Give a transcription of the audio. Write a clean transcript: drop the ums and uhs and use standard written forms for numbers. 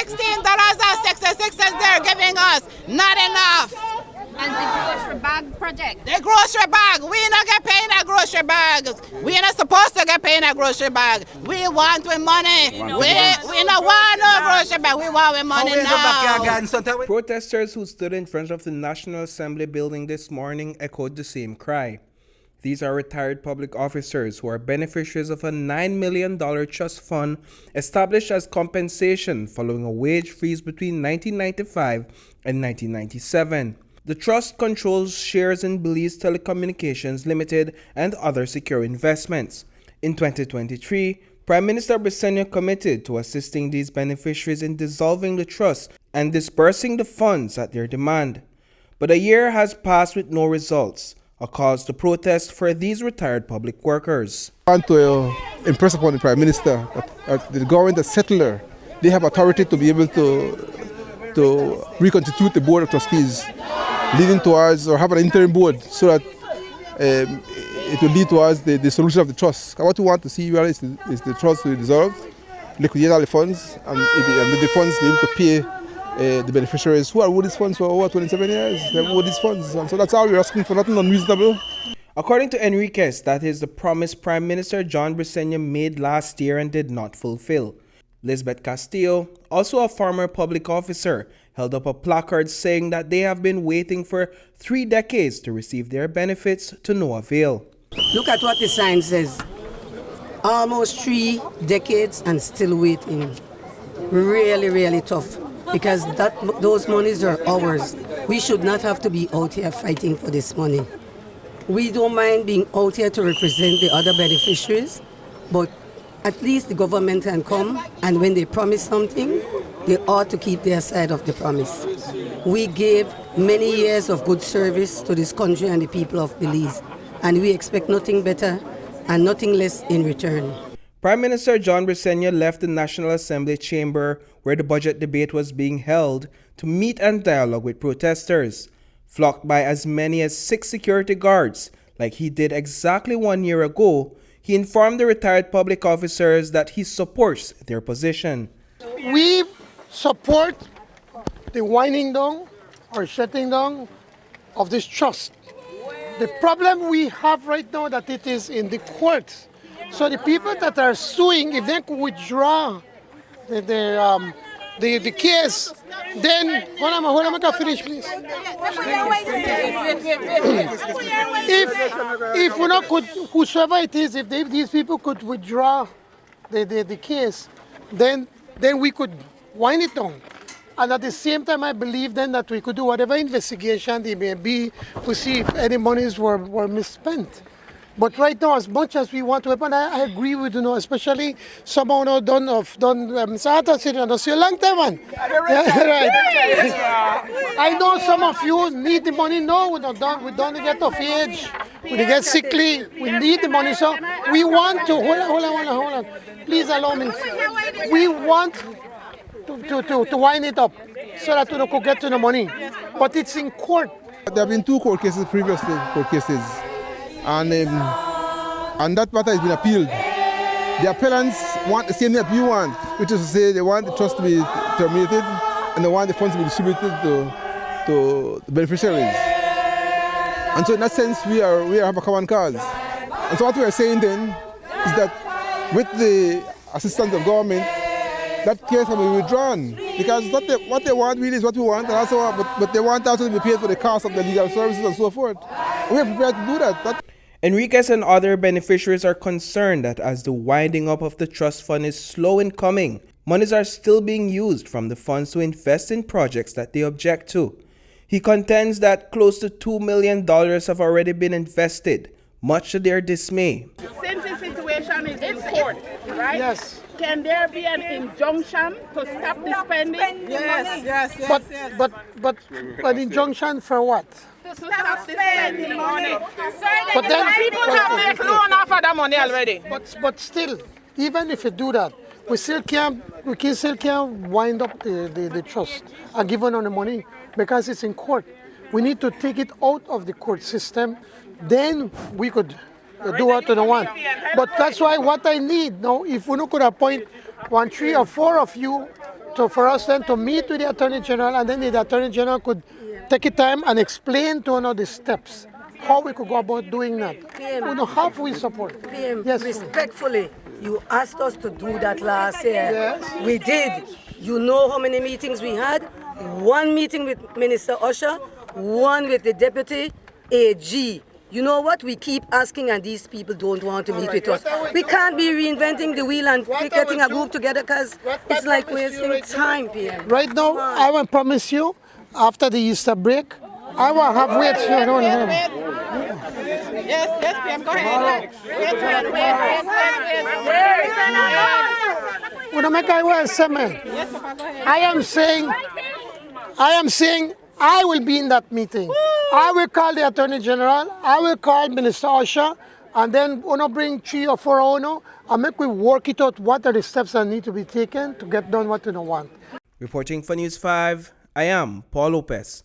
$16.66 they're giving us. Not enough. And the grocery bag project. The grocery bag. We not get paid in a grocery bag. We not supposed to get paid in a grocery bag. We want with money. We not want no grocery bag. We want with money now. Protesters who stood in front of the National Assembly building this morning echoed the same cry. These are retired public officers who are beneficiaries of a $9 million trust fund established as compensation following a wage freeze between 1995 and 1997. The trust controls shares in Belize Telecommunications Limited and other secure investments. In 2023, Prime Minister Briceño committed to assisting these beneficiaries in dissolving the trust and disbursing the funds at their demand. But a year has passed with no results, a cause to protest for these retired public workers. I want to impress upon the Prime Minister that the government, the settler, they have authority to be able to reconstitute the Board of Trustees, leading towards, or have an interim board, so that it will lead towards the dissolution of the trust. What we want to see really is the trust to be dissolved, liquidate all the funds, and with the funds be able to pay the beneficiaries who are owed these funds for over 27 years. They have owed these funds, and so that's all we're asking for, nothing unreasonable. According to Enriquez, that is the promise Prime Minister John Briceño made last year and did not fulfill. Lisbeth Castillo, also a former public officer, held up a placard saying that they have been waiting for 3 decades to receive their benefits to no avail. Look at what the sign says. Almost 3 decades and still waiting. Really, really tough. Because those monies are ours. We should not have to be out here fighting for this money. We don't mind being out here to represent the other beneficiaries, but at least the government can come, and when they promise something, they ought to keep their side of the promise. We gave many years of good service to this country and the people of Belize, and we expect nothing better and nothing less in return. Prime Minister John Briceño left the National Assembly chamber where the budget debate was being held to meet and dialogue with protesters. Flocked by as many as 6 security guards, like he did exactly 1 year ago, he informed the retired public officers that he supports their position. We support the winding down or shutting down of this trust. The problem we have right now that it is in the courts. So the people that are suing, if they could withdraw the case, then hold on, I can finish, please. If we not could, whosoever it is, if these people could withdraw the case, then we could wind it down. And at the same time, I believe then that we could do whatever investigation there may be to see if any monies were misspent. But right now, as much as we want to happen, I agree with especially someone who done Sata City and a long time, man. Yeah, right. I know some of you need the money. No, we don't get of age. We get sickly. We need the money. So we want to hold on. Please allow me. We want to wind it up so that we could get to the money. But it's in court. There have been 2 court cases previously, and that matter has been appealed. The appellants want the same thing that we want, which is to say they want the trust to be terminated and they want the funds to be distributed to the beneficiaries. And so in that sense, we have a common cause. And so what we are saying then is that with the assistance of government, that case can be withdrawn, because what they want really is what we want, and also, but they want also to be paid for the cost of the legal services and so forth. We are prepared to do that. Enriquez and other beneficiaries are concerned that as the winding up of the trust fund is slow in coming, monies are still being used from the funds to invest in projects that they object to. He contends that close to $2 million have already been invested, much to their dismay. Since the situation is in court, right? Yes. Can there be an injunction to stop the spending? Yes. But injunction for what? To stop the spending money. But then People have made loan off of that money already. But still, even if you do that, we still can't wind up the trust and give on the money because it's in court. We need to take it out of the court system. Then we could do what we want. But that's why what I need now, if we could appoint 1, 3, or 4 of you for us then to meet with the Attorney General, and then the Attorney General could take it time and explain to us the steps, how we could go about doing that. PM. You know, how we support. PM, Yes. respectfully, you asked us to do that last year. Yes. We did. You know how many meetings we had? One meeting with Minister Usher, one with the Deputy AG. You know what? We keep asking and these people don't want to meet with us. We can't be reinventing the wheel and getting a group together because it's like wasting time, PM. Right now, I will promise you, after the Easter break, I will have wait. Yes, PM, go ahead. When I make I will say, man, I am saying I will be in that meeting. I will call the Attorney General, I will call Minister Usher, and then bring 3 or 4 and make we work it out what are the steps that need to be taken to get done what we want. Reporting for News 5, I am Paul Lopez.